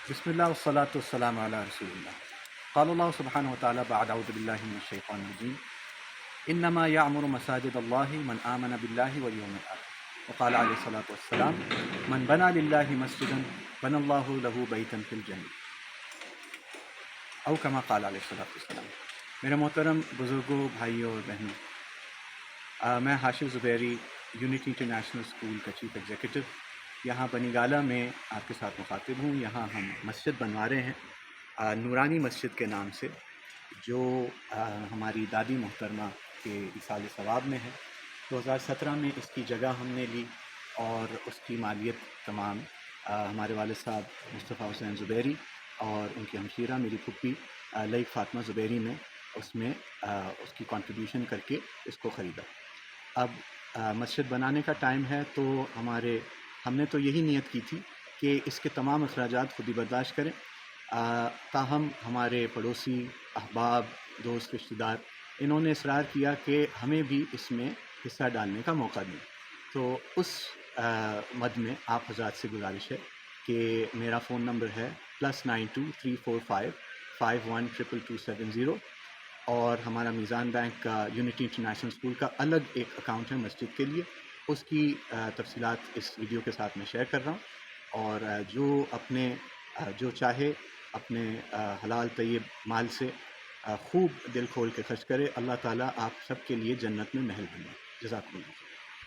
بسم الله والصلاة والسلام على رسول الله. قال الله سبحانه وتعالى بعد أعوذ بالله من الشيطان الرجيم إنما يعمر مساجد الله من آمن بالله واليوم الآخر وقال عليه الصلاة والسلام من بنى لله مسجدا بنى الله له بيتا في الجنة أو كما قال عليه الصلاة والسلام. میرے محترم بزرگوں، بھائیوں اور بہنوں، میں ہاشم زبیری یونٹی انٹرنیشنل اسکول کا چیف ایگزیکٹو یہاں بنی گالہ میں آپ کے ساتھ مخاطب ہوں. یہاں ہم مسجد بنوا رہے ہیں نورانی مسجد کے نام سے، جو ہماری دادی محترمہ کے ایصال ثواب میں ہے. 2017 میں اس کی جگہ ہم نے لی اور اس کی مالیت تمام ہمارے والد صاحب مصطفیٰ حسین زبیری اور ان کی ہمشیرہ میری پھپھی لائق فاطمہ زبیری نے اس میں اس کی کنٹریبیوشن کر کے اس کو خریدا. اب مسجد بنانے کا ٹائم ہے تو ہم نے تو یہی نیت کی تھی کہ اس کے تمام اخراجات خود ہی برداشت کریں. تاہم ہمارے پڑوسی، احباب، دوست، رشتہ دار انہوں نے اصرار کیا کہ ہمیں بھی اس میں حصہ ڈالنے کا موقع دیں. تو اس مد میں آپ حضرات سے گزارش ہے کہ میرا فون نمبر ہے +92 345 51 222 70 اور ہمارا میزان بینک کا یونٹی انٹرنیشنل اسکول کا الگ ایک اکاؤنٹ ہے مسجد کے لیے. اس کی تفصیلات اس ویڈیو کے ساتھ میں شیئر کر رہا ہوں، اور جو چاہے اپنے حلال طیب مال سے خوب دل کھول کے خرچ کرے. اللہ تعالیٰ آپ سب کے لیے جنت میں محل بنائے. جزاکم اللہ.